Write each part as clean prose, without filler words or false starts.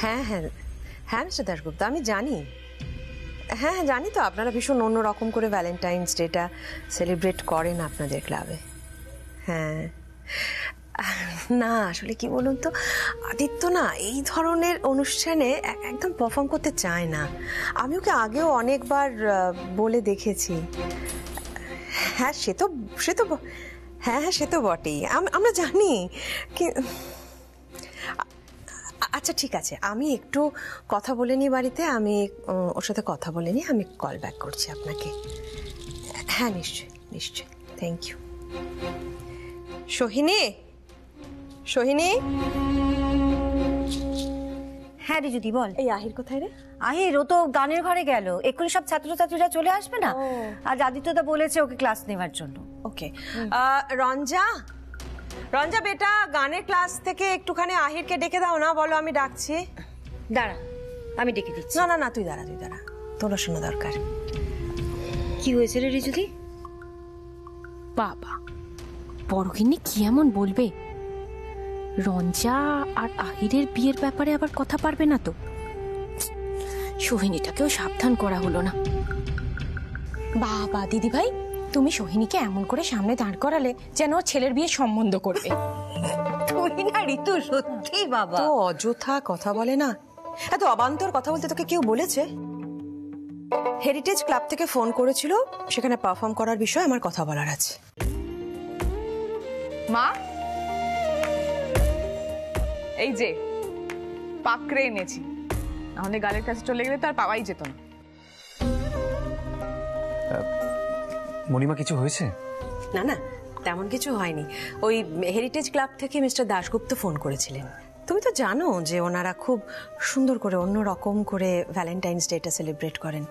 হ্যাঁ হ্যাঁ হ্যাঁ মিস্টার দাশগুপ্ত, আমি জানি। হ্যাঁ হ্যাঁ জানি তো, আপনারা ভীষণ অন্যরকম করে ভ্যালেন্টাইন্স ডেটা সেলিব্রেট করেন আপনাদের ক্লাবে। হ্যাঁ না আসলে কি বলুন তো, আদিত্য না এই ধরনের অনুষ্ঠানে একদম পারফর্ম করতে চায় না। আমি ওকে আগেও অনেকবার বলে দেখেছি। হ্যাঁ সে তো হ্যাঁ হ্যাঁ সে তো বটেই, আমরা জানি। আচ্ছা ঠিক আছে, আমি একটু কথা বলে নিই বাড়িতে, আমি ওর সাথে কথা বলে নিই, আমি কল ব্যাক করছি আপনাকে। হ্যাঁ নিশ্চয়ই নিশ্চয়ই, থ্যাংক ইউ। সোহিনী, সোহিনী। হ্যাঁ রে যদি বল। এই আহির কোথায় রে? আহির ও তো গানের ঘরে গেল, এক্ষুনি সব ছাত্রছাত্রীরা চলে আসবে না। আজ আদিত্যদা বলেছে ওকে ক্লাস নেওয়ার জন্য। ওকে রঞ্জা, রঞ্জা বেটা গানের ক্লাস থেকে একটুখানি আহিরকে ডেকে দাও না, বলো আমি ডাকছি। দাঁড়া আমি ডেকে দিচ্ছি। না না না তুই দাঁড়া, তুই দাঁড়া, তোর শোনা দরকার। কি হয়েছে রে রিজুদি? বাবা বড়গিন্নি কি এমন বলবে? রঞ্জা আর আহিরের বিয়ের ব্যাপারে আবার কথা পারবে না তো? সোহিনীটাকেও সাবধান করা হলো না। বাবা দিদি ভাই, তুমি সোহিনীকে এমন করে সামনে দাঁড় করালে যেন ওর ছেলের বিয়ে সম্বন্ধ করবে। তুই না ঋতু, সত্যি বাবা। তো অযথা কথা বলে না, এত অবান্তর কথা বলতে তোকে কেউ বলেছে? হেরিটেজ ক্লাব থেকে ফোন করেছিল, সেখানে পারফর্ম করার বিষয়ে আমার কথা বলার আছে। মা এই যে পাকড়ে এনেছি, আমাদের গালের কাছে চলে গেলে তো আর পাওয়াই যেত না। মণিমা কিছু হয়েছে? না না তেমন কিছু হয়নি, ওই হেরিটেজ ক্লাব থেকে মিস্টার দাশগুপ্ত ফোন করেছিলেন। তুমি তো জানো যে ওনারা খুব সুন্দর করে অন্য রকম করে ভ্যালেন্টাইন্স ডেটা সেলিব্রেট করেন।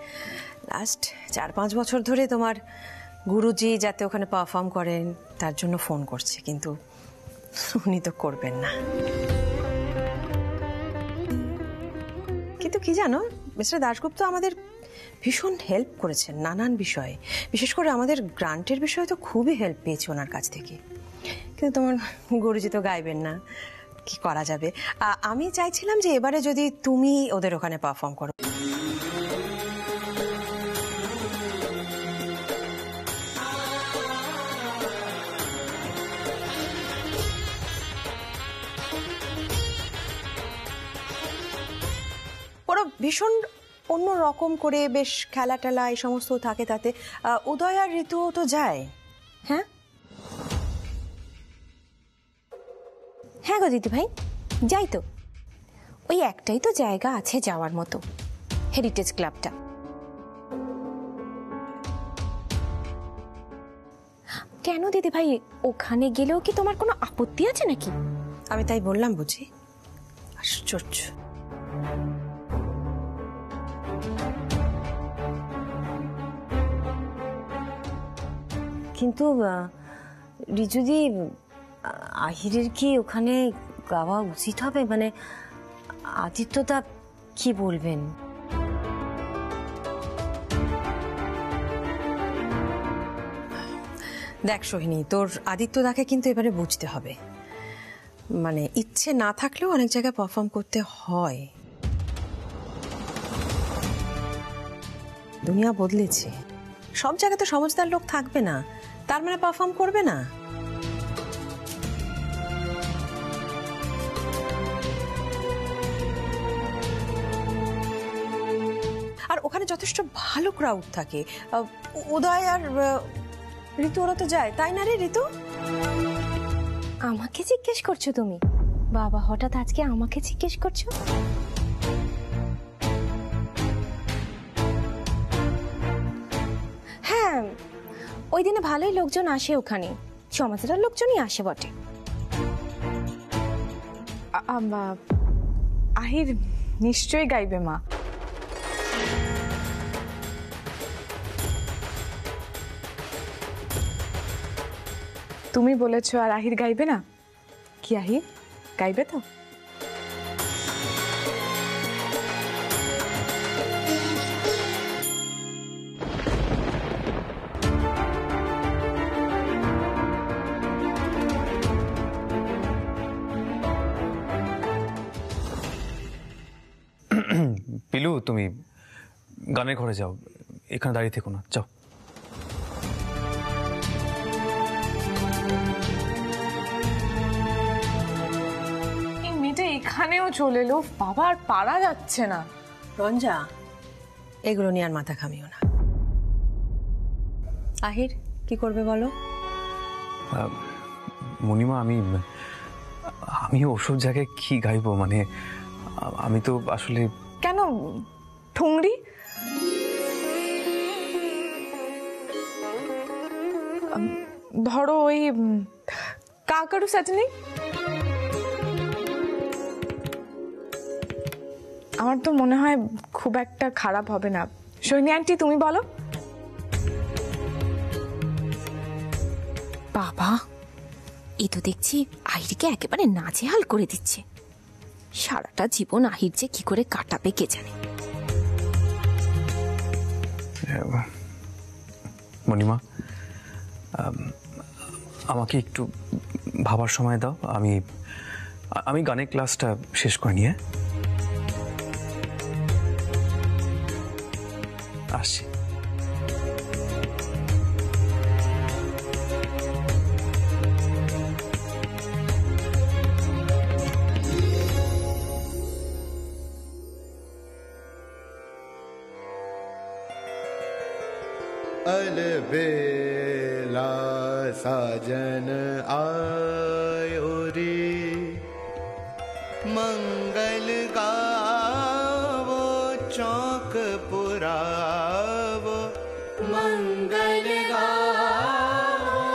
লাস্ট 4-5 বছর ধরে তোমার গুরুজি যাতে ওখানে পারফর্ম করেন তার জন্য ফোন করছে, কিন্তু উনি তো করবেন না। কিন্তু কি জানো, মিস্টার দাশগুপ্ত আমাদের ভীষণ হেল্প করেছেন নানান বিষয়ে, বিশেষ করে আমাদের গ্রান্টের বিষয়ে তো খুবই হেল্প পেয়েছি ওনার কাছ থেকে। কিন্তু তোমার গুরুজি তো গাইবেন না, কি করা যাবে। আমি চাইছিলাম যে এবারে যদি তুমি ওদের ওখানে পারফর্ম করো। ওরা ভীষণ অন্য রকম করে বেশ খেলা টেলা এই সমস্ত থাকে, তাতে উদয় আর ঋতুও তো যায়। হ্যাঁ হ্যাঁ গো দিদি ভাই, যাই তো। ওই একটাই তো জায়গা আছে যাওয়ার মতো, হেরিটেজ ক্লাবটা। কেন দিদি ভাই, ওখানে গেলেও কি তোমার কোনো আপত্তি আছে নাকি? আমি তাই বললাম বুঝি, আশ্চর্য। কিন্তু রিজুদি, আহিরের কি ওখানে গাওয়া উচিত হবে? মানে আদিত্যদা কি বলবেন? দেখ সোহিনী, তোর আদিত্যদাকে কিন্তু এবারে বুঝতে হবে, মানে ইচ্ছে না থাকলেও অনেক জায়গায় পারফর্ম করতে হয়। দুনিয়া বদলেছে, সব জায়গাতে সমঝদার লোক থাকবে না, তার মানে পারফর্ম করবে না। আর ওখানে যথেষ্ট ভালো ক্রাউড থাকে, উদয় আর ঋতু ওরা তো যায়, তাই না রে ঋতু? আমাকে জিজ্ঞেস করছো তুমি? বাবা হঠাৎ আজকে আমাকে জিজ্ঞেস করছো? হ্যাঁ ওই দিনে ভালোই লোকজন আসে ওখানে, সমাজের লোকজনই আসে বটে। আহির নিশ্চয়ই গাইবে মা। তুমি বলেছো আর আহির গাইবে না? কি আহির গাইবে তো? পিলু, তুমি গানের ঘরে যাও, এখানে দাঁড়িয়ে থেকো না, যাও। এই মেয়েটা এখানেও চলে এলো, বাবা আর পারা যাচ্ছে না। রঞ্জা, এগুলো নিয়ে আর মাথা ঘামিও না। আহির কি করবে বলো? মণিমা, আমি ওসব জায়গায় কি গাইবো? মানে আমি তো আসলে... কেন ঠুংরি? ধরো ওই কাকারু সাজনি। আমার তো মনে হয় খুব একটা খারাপ হবে না। সৈনী আন্টি, তুমি বলো। বাবা, এ তো দেখছি আহিরকে একেবারে নাজেহাল করে দিচ্ছে। সারাটা জীবন আহির যে কি করে কাটাবে কে জানে। মণিমা, আমাকে একটু ভাবার সময় দাও। আমি গানের ক্লাসটা শেষ করে নিয়ে আসছি। अलबेला साजन आयो रे, मंगल गावो चौक पुरावो, मंगल गावो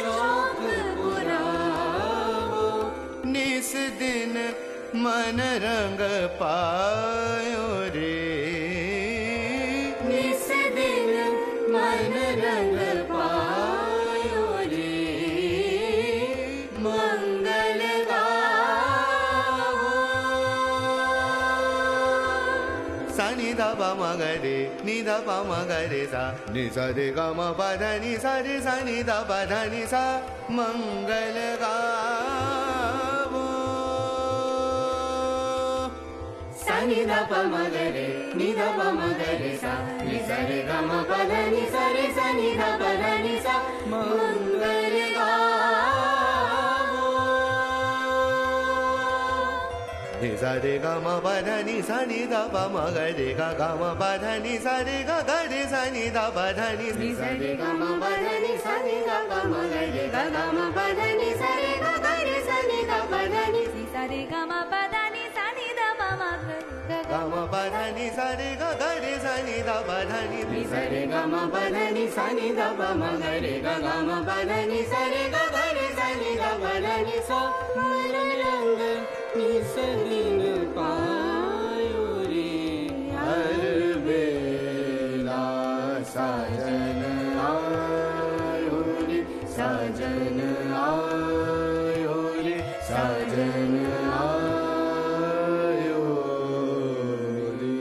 चौक पुरावो, निस दिन मन रंग पायो रे, निस दिन मन रंग पायो रे, मंगल गावो। सा नि ध प म ग रे, नि ध प म ग रे सा, नि सा रे ग म प ध नि सा रे सा नि ध प ध नि सा, मंगल गावो। सा नि ध प म ग रे, नि ध प म ग रे सा, नि सा रे ग म प ध नि सा रे सा नि ध प ध नि सा, मंगल गावो। नि सा रे ग म प ध नि सा नि ध प म ग रे ग ग म प ध नि सा रे ग ग रे सा नि ध प ध नि, नि सा रे ग म प ध नि सा नि ध प म ग रे ग ग म प ध नि सा रे ग ग रे सा नि ध प ध नि, नि सा रे ग म प ध नि सा नि ध प म ग रे ग म प ध नि सा रे ग ग रे सा नि ध प ध नि, नि सा रे ग म प ध नि सा नि ध प म ग रे ग ग म प ध नि सा रे ग ग रे सा नि ध प ध नि सा, मन रंग निस दिन पायो रे, अलबेला साजन आयो रे, साजन आयो रे, साजन आयो रे।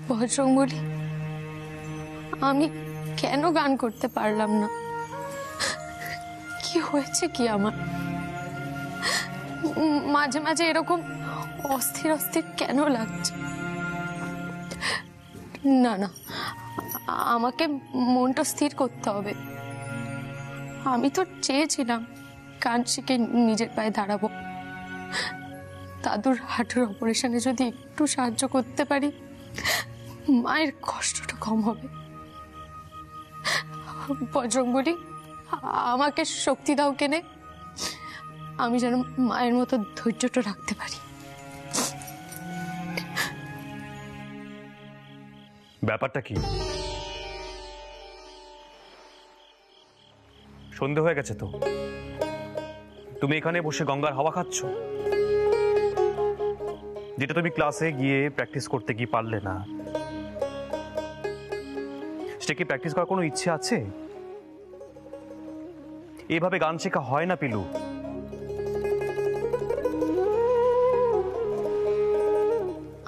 বজরঙ্গলী, আমি কেন গান করতে পারলাম না? কি হয়েছে কি আমার? মাঝে মাঝে এরকম অস্থির অস্থির কেন লাগছে? না না, আমাকে মনটা স্থির করতে হবে। আমি তো চেয়েছিলাম গান শিখে নিজের পায়ে দাঁড়াবো। দাদুর হাঁটুর অপারেশনে যদি একটু সাহায্য করতে পারি, মায়ের কষ্টটা কম হবে। বজরঙ্গলী, আমাকে শক্তি দাও কেনে, আমি যেন মায়ের মতো ধৈর্যটা রাখতে পারি। ব্যাপারটা কি? সন্ধে হয়ে গেছে তো, তুমি এখানে বসে গঙ্গার হাওয়া খাচ্ছ, যেটা তুমি ক্লাসে গিয়ে প্র্যাকটিস করতে গিয়ে পারলে না। সেটা কি প্র্যাকটিস করার কোনো ইচ্ছে আছে? এভাবে গান শেখা হয় না পিলু।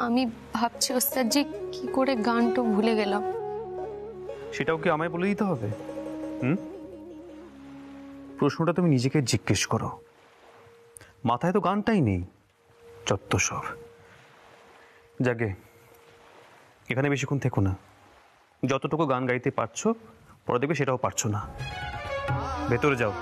আমি ভাবছি ওস্তাদজি কি করে গানটা ভুলে গেলাম। সেটাও কি আমায় বলে দিতে হবে? প্রশ্নটা তুমি নিজেকে জিজ্ঞেস করো। মাথায় তো গানটাই নেই, যত সব। যাকে এখানে বেশিক্ষণ থেকো না, যতটুকু গান গাইতে পারছো পরে দেখবে সেটাও পারছো না। ভেতরে যাও।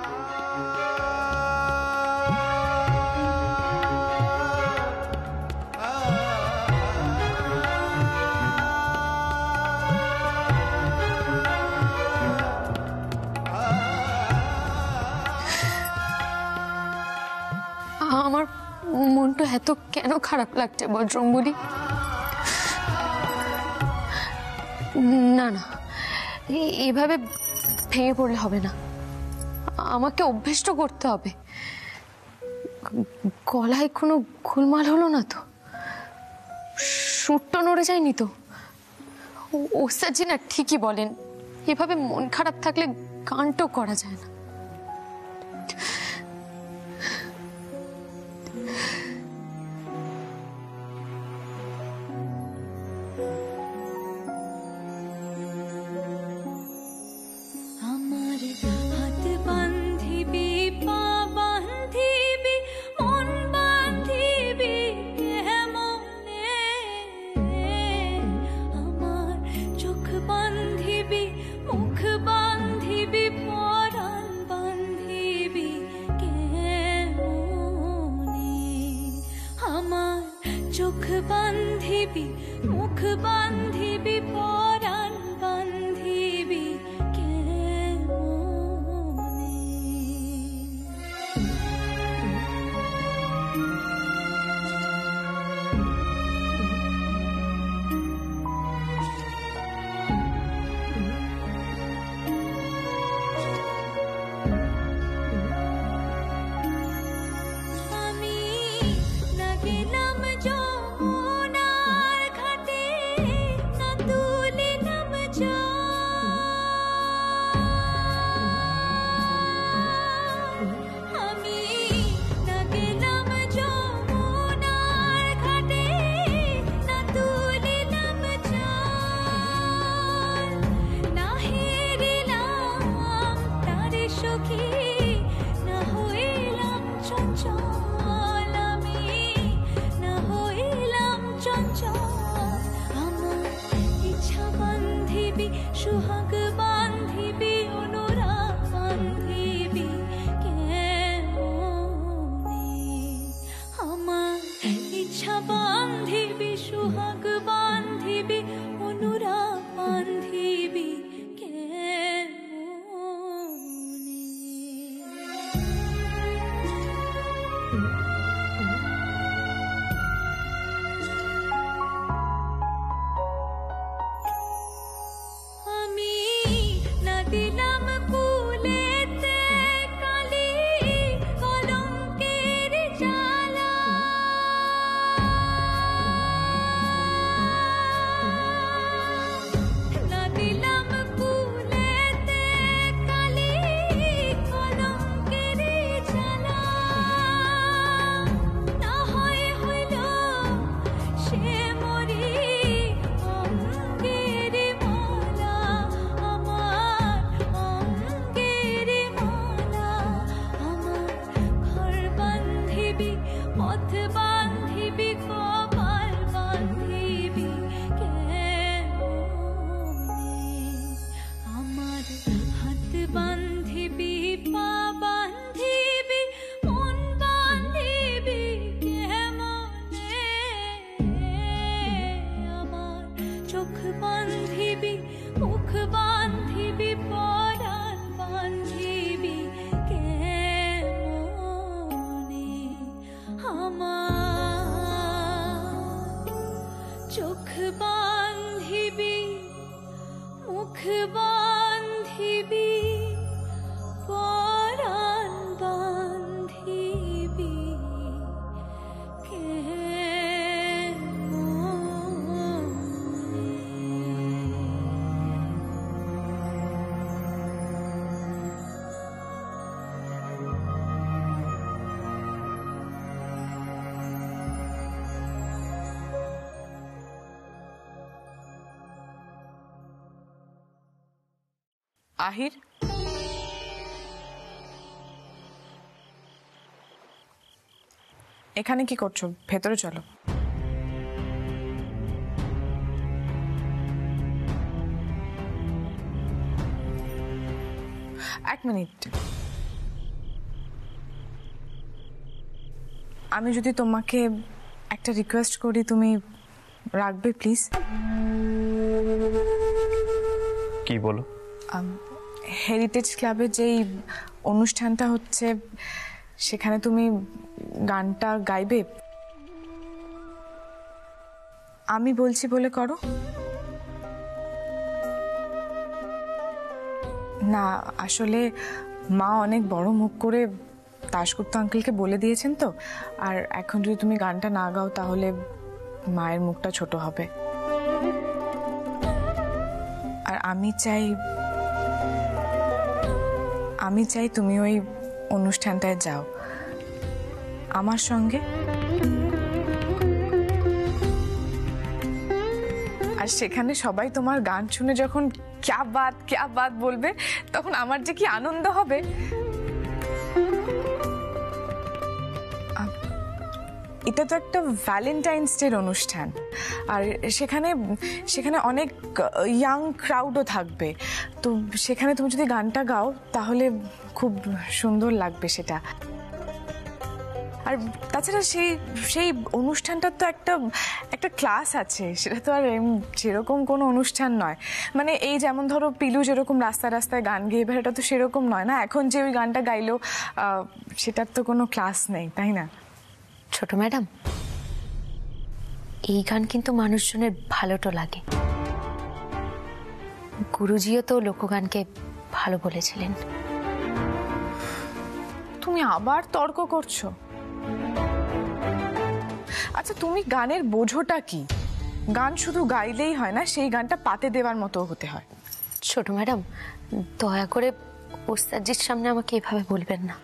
আমার মনটা এত কেন খারাপ লাগছে বজরং বলি? না না, এভাবে ভেঙে পড়লে হবে না, আমাকে অভ্যস্ত করতে হবে। গলায় কোনো গোলমাল হলো না তো? সুরটা নড়ে যায়নি তো? ওস্তাদজি না ঠিকই বলেন, এভাবে মন খারাপ থাকলে গানটাও করা যায় না। চোখ বান্ধিবি, মুখ বান্ধিবি, পরাণ বান্ধিবি কেমনে? আমি না গেলাম যমুনার ঘাটে, না তুলিলাম জল। আমি না গেলাম যমুনার ঘাটে, না তুলিলাম জল। না হেরিলাম তারে সখী, না হইলাম চঞ্চল। আমি না হইলাম চঞ্চল। আমার ইচ্ছা বান্ধিবি, সুহাগ বান্ধিবি, অনুরাগ বান্ধিবি কেমনে? আমার ইচ্ছা বান্ধিবি, সুহাগ বান্ধিবি, অনুরাগ বান্ধিবি কেমনে? আমি না দিলাম কুলেতে কালি, কলঙ্কের জ্বালা। না দিলাম কুলেতে কালি, কলঙ্কের জ্বালা। না হয় হইল সে মরি অঙ্গের মালা। আমার অঙ্গের মালা। আমার ঘর বান্ধিবি, পথ বান্ধিবি, কপাল বান্ধিবি কেমনে? আমার হাত বান্ধিবি, পা বান্ধিবি, মন বান্ধিবি কেমনে? আমার চোখ বান্ধিবি, মুখ বান্ধিবি, পরাণ বান্ধিবি কেমনে? আমার চোখ বান্ধিবি, মুখ বান্ধিবি, পরাণ বান্ধিবি কেমনে? আহির, এখানে কি করছো? ভেতরে চলো। এক মিনিট, আমি যদি তোমাকে একটা রিকোয়েস্ট করি, তুমি রাখবে প্লিজ? কি বলো? হেরিটেজ ক্লাবে যেই অনুষ্ঠানটা হচ্ছে সেখানে তুমি গানটা গাইবে। আমি বলছি বলে করো না। আসলে মা অনেক বড় মুখ করে দাশগুপ্ত আঙ্কেলকে বলে দিয়েছেন তো, আর এখন যদি তুমি গানটা না গাও তাহলে মায়ের মুখটা ছোট হবে। আর আমি চাই তুমি ওই অনুষ্ঠানটায় যাও আমার সঙ্গে। আর সেখানে সবাই তোমার গান শুনে যখন ক্যা বাত বলবে, তখন আমার যে কি আনন্দ হবে। এটা তো একটা ভ্যালেন্টাইন্স ডের অনুষ্ঠান, আর সেখানে অনেক ইয়াং ক্রাউডও থাকবে। তো সেখানে তুমি যদি গানটা গাও তাহলে খুব সুন্দর লাগবে সেটা। আর তাছাড়া সেই অনুষ্ঠানটার তো একটা ক্লাস আছে, সেটা তো আর সেরকম কোনো অনুষ্ঠান নয়। মানে এই যেমন ধরো পিলু যেরকম রাস্তায় গান গেয়ে এবার, এটা তো সেরকম নয় না। এখন যে ওই গানটা গাইলো সেটার তো কোনো ক্লাস নেই, তাই না? ছোট ম্যাডাম, এই গান কিন্তু মানুষজনের ভালোটা লাগে। গুরুজিও তো লোকগানকে ভালো বলেছিলেন। তুমি আবার তর্ক করছো? আচ্ছা, তুমি গানের বোঝোটা কি? গান শুধু গাইলেই হয় না, সেই গানটা পাতে দেওয়ার মতো হতে হয়। ছোট ম্যাডাম, দয়া করে ওস্তাদজির সামনে আমাকে এভাবে বলবেন না।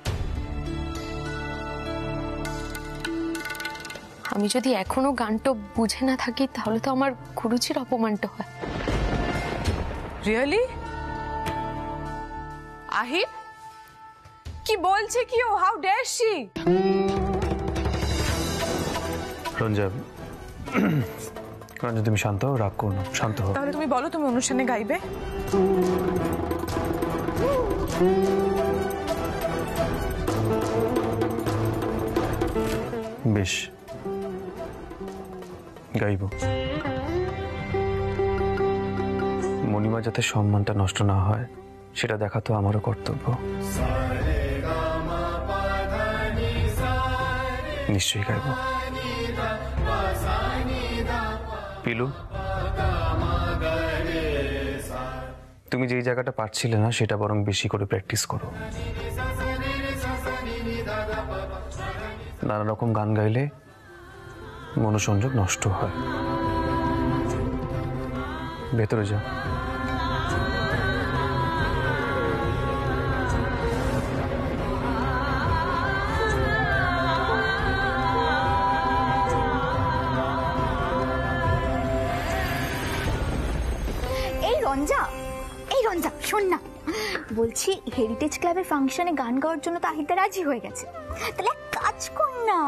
আমি যদি এখনো গানটা বুঝে না থাকি তাহলে তো আমার গুরুজির অপমানটা হয়। রিয়েলি? আহির কি বলছে কি ও? How dare she? রঞ্জা, তুমি শান্ত হও, রাগ করো না, শান্ত হও। তাহলে তুমি বলো, তুমি অনুষ্ঠানে গাইবে? বেশ, গাইব। মণিমা যাতে সম্মানটা নষ্ট না হয় সেটা দেখা তো আমারও কর্তব্য। নিশ্চয়ই গাইব। পিলু, তুমি যেই জায়গাটা পারছিলে না সেটা বরং বেশি করে প্র্যাকটিস করো। নানা রকম গান গাইলে মনোসংযোগ নষ্ট হয়। ভেতরে যাও। এই রঞ্জা শোন না, বলছি হেরিটেজ ক্লাবের ফাংশনে গান গাওয়ার জন্য তো আহিদা রাজি হয়ে গেছে। তাহলে এক কাজ কর না,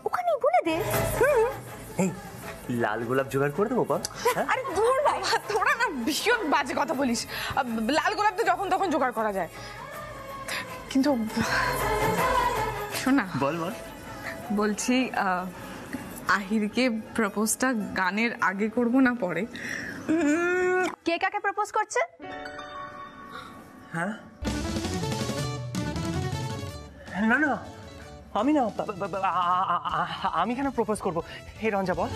ওখানেই বলে দে। এই লাল গোলাপ জোগাড় করে দেবো। আরে দূর বাবা, তোরা না ভীষণ বাজে কথা বলিস। লাল গোলাপ তো যখন তখন জোগাড় করা যায়, কিন্তু শোনা, বল। বলছি আহিরকে প্রপোজটা গানের আগে করব না পরে? কে কাকে প্রপোজ করছে? হ্যাঁ, না আমি না, আমি কেন প্রপোজ করবো? হে রঞ্জা বল।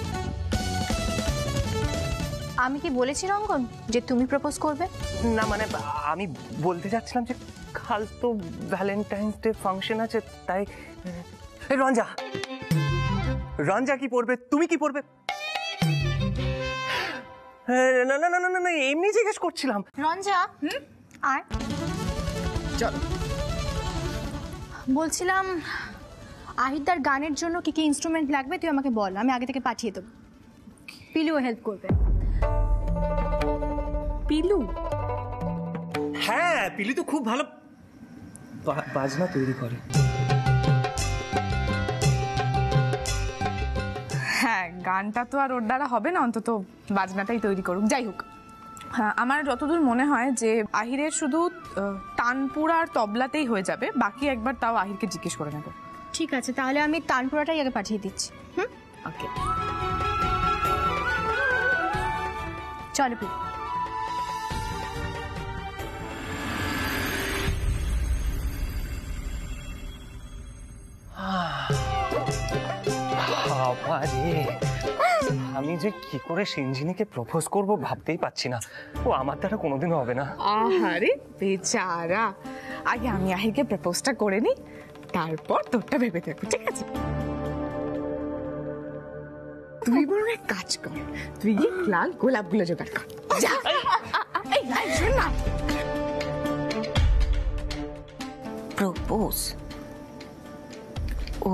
আমি কি বলেছি রঙ্গন যে তুমি প্রপোজ করবে? না মানে আমি বলতে চাচ্ছিলাম যে কাল তো ভ্যালেন্টাইন্স ডে ফাংশন আছে, তাই। রঞ্জা কি পড়বে, তুমি কি পড়বে? না এমনি জিজ্ঞেস করছিলাম। রঞ্জা, আর চলো। বলছিলাম আহিদার গানের জন্য কি কি ইনস্ট্রুমেন্ট লাগবে তুই আমাকে বল, আমি আগে থেকে পাঠিয়ে দেবো। পিলুও হেল্প করবে। পিলু? হ্যাঁ, পিলি তো খুব ভালো বাজনা তৈরি করে। হ্যাঁ, গানটা তো আর ওর দ্বারা হবে না, অন্তত বাজনাটাই তৈরি করুক। যাই হোক, হ্যাঁ, আমার যতদূর মনে হয় যে আহিরের শুধু তানপুরা আর তবলাতেই হয়ে যাবে, বাকি একবার তাও আহিরকে জিজ্ঞেস করে নেব। ঠিক আছে, তাহলে আমি তানপুরাটাই আগে পাঠিয়ে দিচ্ছি। হুম, ওকে, চলো পিলি। আমি যে কি করে সিঞ্জিনীকে প্রপোজ করব ভাবতেই পাচ্ছি না। ও আমার দ্বারা কোনোদিনও হবে না। আহারে বেচারা, আগে আমি আহিরকে প্রপোজটা করে নিই, তারপর তোরটা ভেবে দেখবো, ঠিক আছে? তুই বরং এক কাজ কর, তুই গিয়ে লাল গোলাপগুলো জোগাড় কর। যা। এই লাল, শোন না। প্রপোজ? ও,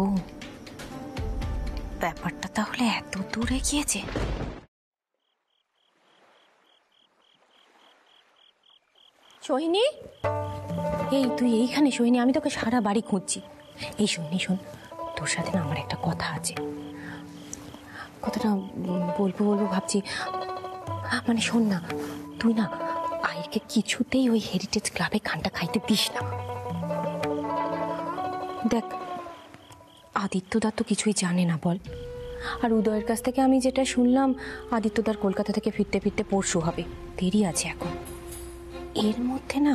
ব্যাপারটা তাহলে এত দূরে গিয়েছে। সোহিনী, এই তুই এইখানে? সোহিনী, আমি তোকে সারা বাড়ি খুঁজছি। এই সোহিনী শোন, তোর সাথে না আমার একটা কথা আছে। কথাটা বলবো ভাবছি, মানে শোন না, তুই না আইরকে কিছুতেই ওই হেরিটেজ ক্লাবে গানটা খাইতে দিস না। দেখ, আদিত্যদা তো কিছুই জানে না বল, আর উদয়ের কাছ থেকে আমি যেটা শুনলাম, আদিত্যদার কলকাতা থেকে ফিরতে ফিরতে পরশু হবে, দেরি আছে এখন। এর মধ্যে না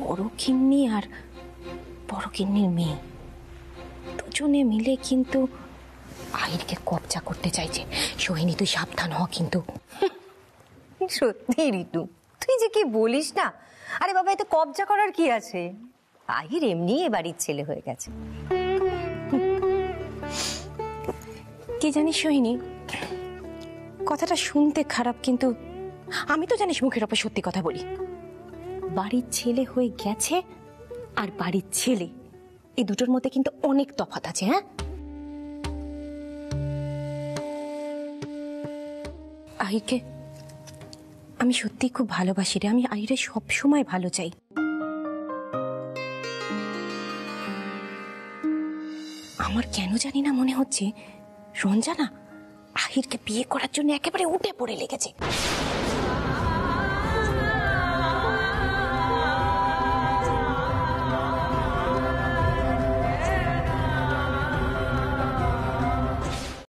বড় কিন্নি আর বড় কিন্নির মেয়ে দুজনে মিলে কিন্তু আহিরকে কবজা করতে চাইছে। সোহিনী, তুই সাবধান হ কিন্তু। সত্যি রিতু, তুই যে কি বলিস না। আরে বাবা, এতে কবজা করার কি আছে? আহির এমনি এ বাড়ির ছেলে হয়ে গেছে। কি জানিস সোহিনী, কথাটা শুনতে খারাপ, কিন্তু আমি তো জানিস মুখের ওপর সত্যি কথা বলি। বাড়ির ছেলে হয়ে গেছে আর বাড়ির ছেলে, এই দুটোর মধ্যে কিন্তু অনেক তফাৎ আছে। হ্যাঁ, আহিরকে আমি সত্যি খুব ভালোবাসি রে। আমি আহিরে সব সময় ভালো চাই। আমার কেন জানি না মনে হচ্ছে রঞ্জনা আহিরকে বিয়ে করার জন্য একেবারে উঠে পড়ে লেগেছে।